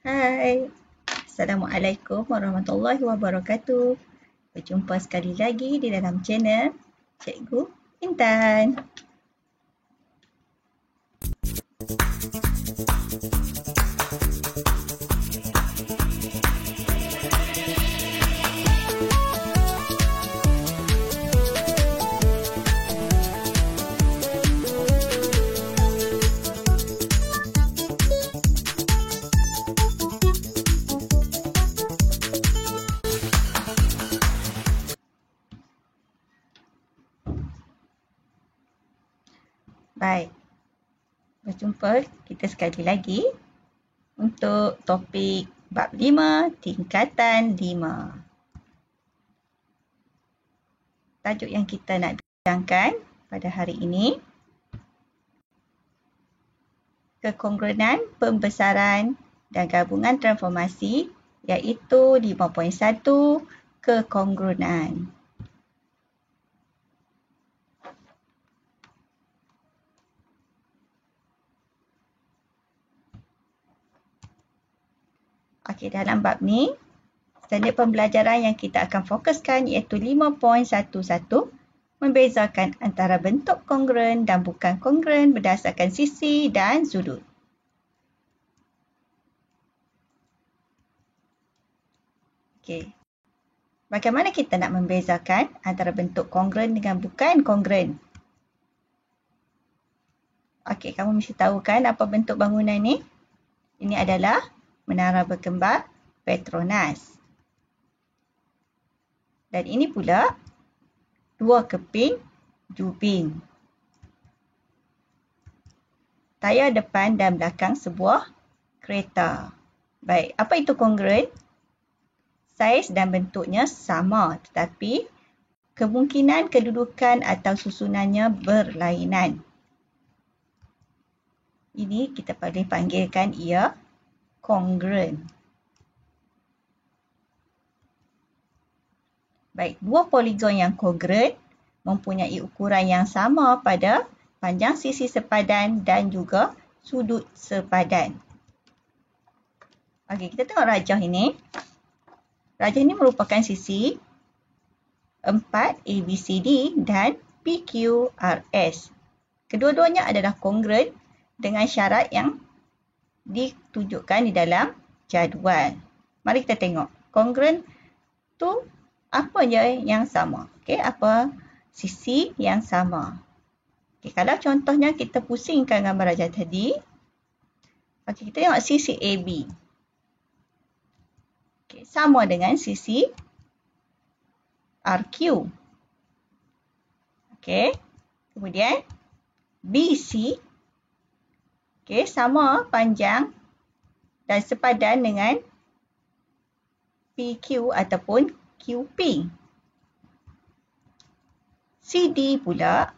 Hai, Assalamualaikum warahmatullahi wabarakatuh. Berjumpa sekali lagi di dalam channel Cikgu Intan. Baik, berjumpa kita sekali lagi untuk topik bab 5, tingkatan 5. Tajuk yang kita nak bincangkan pada hari ini, kekongruenan pembesaran dan gabungan transformasi, iaitu 5.1 kekongruenan. Okey, dalam bab ni, standard pembelajaran yang kita akan fokuskan iaitu 5.11, membezakan antara bentuk kongruen dan bukan kongruen berdasarkan sisi dan sudut. Okey, bagaimana kita nak membezakan antara bentuk kongruen dengan bukan kongruen? Okey, kamu mesti tahu kan apa bentuk bangunan ni? Ini adalah Menara Berkembar Petronas. Dan ini pula dua keping jubin. Tayar depan dan belakang sebuah kereta. Baik, apa itu kongruen? Saiz dan bentuknya sama, tetapi kemungkinan kedudukan atau susunannya berlainan. Ini kita boleh panggilkan ia kongruen. Baik, dua poligon yang kongruen mempunyai ukuran yang sama pada panjang sisi sepadan dan juga sudut sepadan. Okey, kita tengok rajah ini. Rajah ini merupakan sisi 4 ABCD dan PQRS. Kedua-duanya adalah kongruen dengan syarat yang ditunjukkan di dalam jadual. Mari kita tengok. Kongruen tu apa je yang sama? Okey, apa sisi yang sama? Okey, kalau contohnya kita pusingkan gambar rajah tadi. Okey, kita tengok sisi AB. Okey, sama dengan sisi RQ. Okey, kemudian BC. Okey, sama panjang dan sepadan dengan PQ ataupun QP. CD pula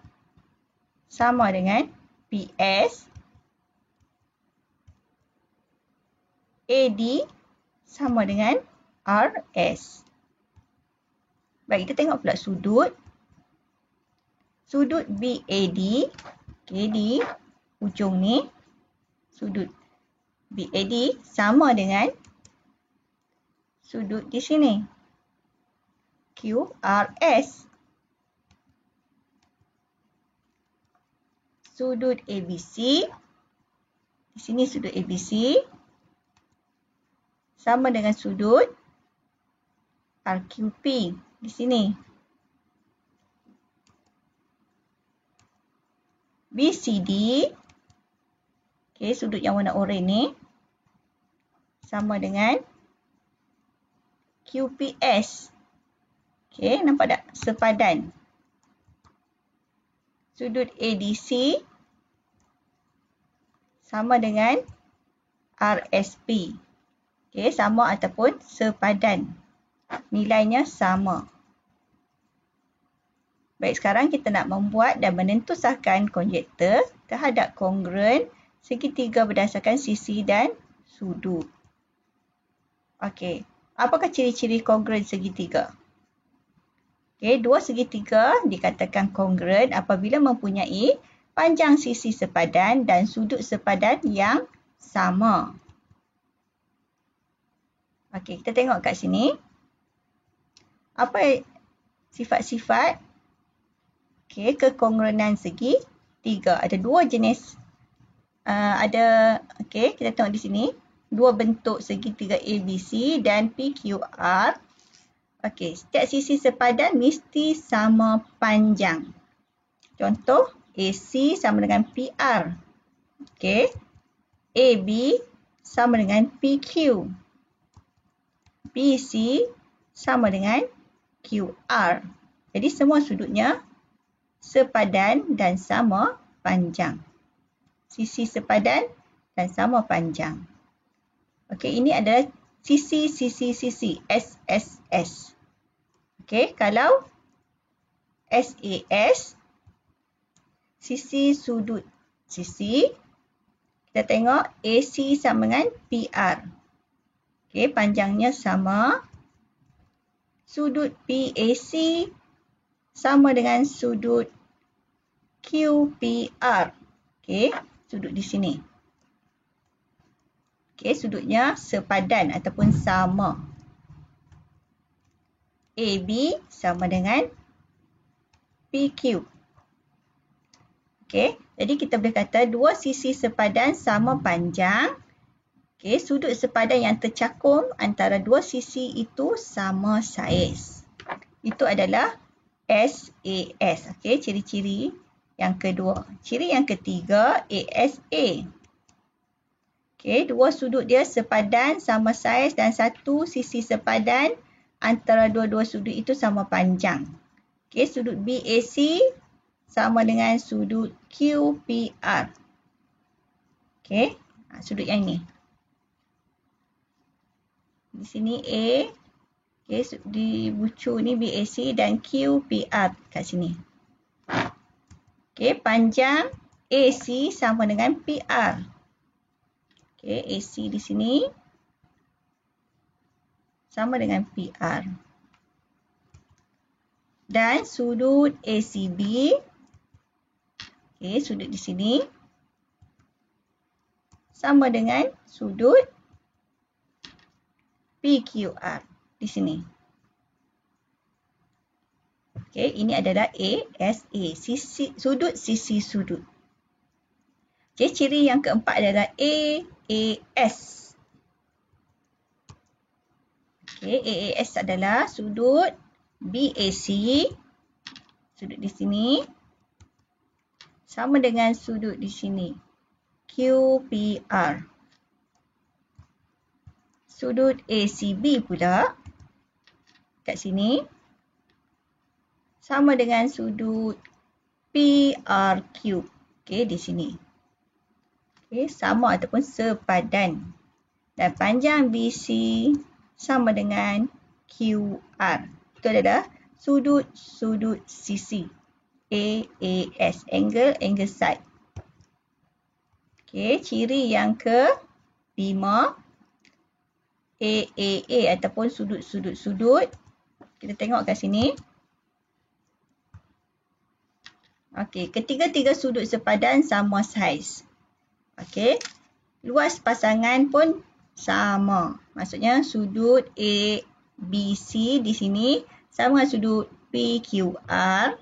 sama dengan PS. AD sama dengan RS. Baik, kita tengok pula sudut. Sudut BAD, okay, di ujung ni, sudut BAD sama dengan sudut di sini, QRS. Sudut ABC, di sini sudut ABC sama dengan sudut RQP di sini. BCD, okay, sudut yang warna oranye ni sama dengan QPS. Okay, nampak tak? Sepadan. Sudut ADC sama dengan RSP. Okay, sama ataupun sepadan. Nilainya sama. Baik, sekarang kita nak membuat dan menentusahkan konjektor terhadap kongruen segitiga berdasarkan sisi dan sudut. Okey, apakah ciri-ciri kongruen segitiga? Okey, dua segitiga dikatakan kongruen apabila mempunyai panjang sisi sepadan dan sudut sepadan yang sama. Okey, kita tengok kat sini. Apa sifat-sifat kekongruenan segitiga? Ada dua jenis. Kita tengok di sini. Dua bentuk segitiga ABC dan PQR. Okey, setiap sisi sepadan mesti sama panjang. Contoh, AC sama dengan PR. Okey. AB sama dengan PQ. BC sama dengan QR. Jadi semua sudutnya sepadan dan sama panjang. Sisi sepadan dan sama panjang. Okey, ini adalah sisi SSS. Okey, kalau SAS, sisi sudut sisi, kita tengok AC sama dengan PR. Okey, panjangnya sama. Sudut PAC sama dengan sudut QPR. Okey, sudut di sini. Okey, sudutnya sepadan ataupun sama. AB sama dengan PQ. Okey, jadi kita boleh kata dua sisi sepadan sama panjang. Okey, sudut sepadan yang tercakum antara dua sisi itu sama saiz. Itu adalah SAS. Okey, ciri-ciri yang kedua. Ciri yang ketiga, ASA. Okey, dua sudut dia sepadan sama saiz dan satu sisi sepadan antara dua-dua sudut itu sama panjang. Okey, sudut BAC sama dengan sudut QPR. Okey, sudut yang ini. Di sini A, okey, di bucu ni BAC dan QPR kat sini. Okey, panjang AC sama dengan PR. Okey, AC di sini sama dengan PR. Dan sudut ACB, okey, sudut di sini sama dengan sudut PQR di sini. Okey, ini adalah ASA, sudut sisi sudut. Okey, ciri yang keempat adalah AAS. Okey, AAS adalah sudut BAC, sudut di sini sama dengan sudut di sini QPR. Sudut ACB pula kat sini sama dengan sudut PRQ. Okey, di sini. Okey, sama ataupun sepadan. Dan panjang BC sama dengan QR. Itu adalah sudut-sudut sisi. AAS, angle side. Okey, ciri yang ke-5, AAA ataupun sudut-sudut sudut. Kita tengok kat sini. Okey, ketiga-tiga sudut sepadan sama saiz. Okey, luas pasangan pun sama. Maksudnya sudut ABC di sini sama dengan sudut PQR.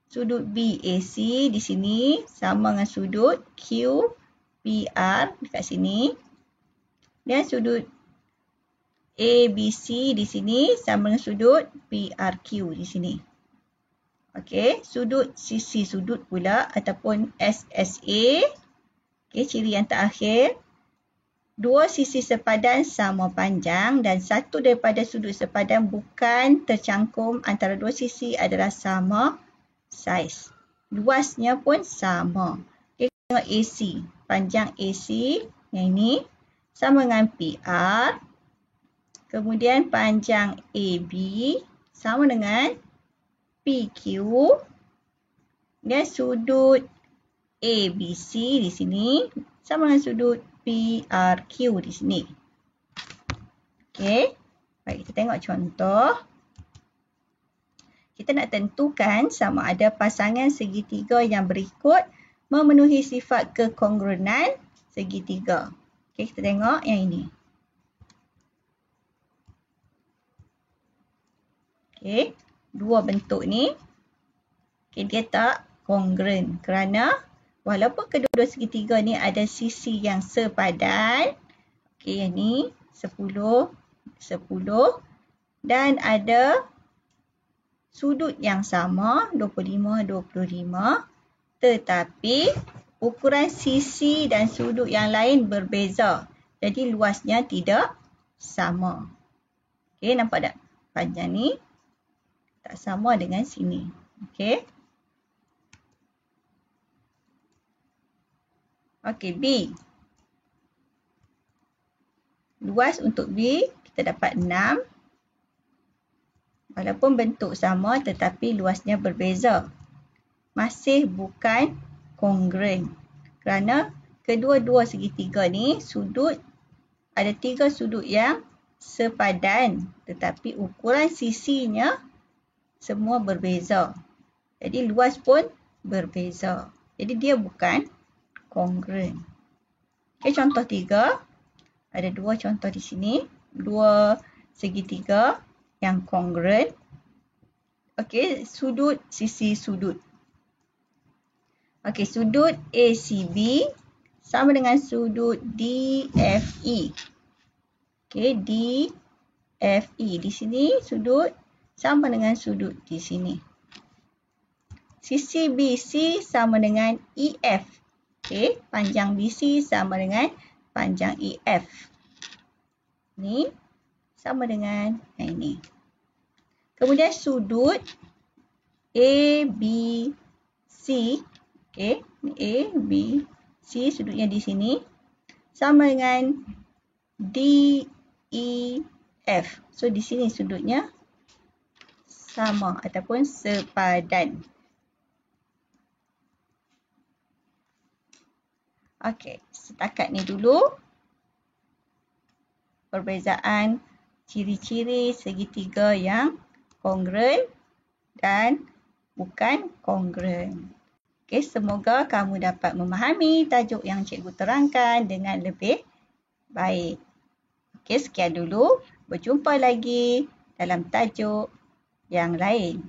Sudut BAC di sini sama dengan sudut QPR dekat sini. Dan sudut ABC di sini sama dengan sudut PRQ di sini. Okey, sudut sisi sudut pula ataupun SSA. Okey, ciri yang terakhir. Dua sisi sepadan sama panjang dan satu daripada sudut sepadan bukan tercangkum antara dua sisi adalah sama saiz. Luasnya pun sama. Okey, tengok AC. Panjang AC yang ini sama dengan PR. Kemudian panjang AB sama dengan PQ. Dan sudut ABC di sini sama dengan sudut PRQ di sini. Okey. Baik, kita tengok contoh. Kita nak tentukan sama ada pasangan segitiga yang berikut memenuhi sifat kekongruenan segitiga. Okey, kita tengok yang ini. Okey, dua bentuk ni dia tak kongruent kerana walaupun kedua-dua segitiga ni ada sisi yang sepadan. Okey, yang ni 10, 10 dan ada sudut yang sama 25, 25 tetapi ukuran sisi dan sudut yang lain berbeza. Jadi luasnya tidak sama. Okey, nampak tak? Panjang ni tak sama dengan sini. Okey. Okey, B. Luas untuk B kita dapat 6. Walaupun bentuk sama tetapi luasnya berbeza. Masih bukan kongruent. Kerana kedua-dua segitiga ni sudut, ada 3 sudut yang sepadan. Tetapi ukuran sisinya semua berbeza. Jadi luas pun berbeza. Jadi dia bukan kongruent. Okay, contoh 3. Ada 2 contoh di sini. 2 segitiga yang kongruent. Okey, sudut, sisi sudut. Okey, sudut ACB sama dengan sudut DFE. Okey, DFE. Di sini sudut sama dengan sudut di sini. Sisi BC sama dengan EF. Okey, panjang BC sama dengan panjang EF. Ni sama dengan yang ini. Kemudian sudut ABC, okey, ABC sudutnya di sini sama dengan DEF. So di sini sudutnya sama ataupun sepadan. Okey, setakat ni dulu perbezaan ciri-ciri segitiga yang kongruent dan bukan kongruent. Okey, semoga kamu dapat memahami tajuk yang cikgu terangkan dengan lebih baik. Okey, sekian dulu. Berjumpa lagi dalam tajuk yang lain.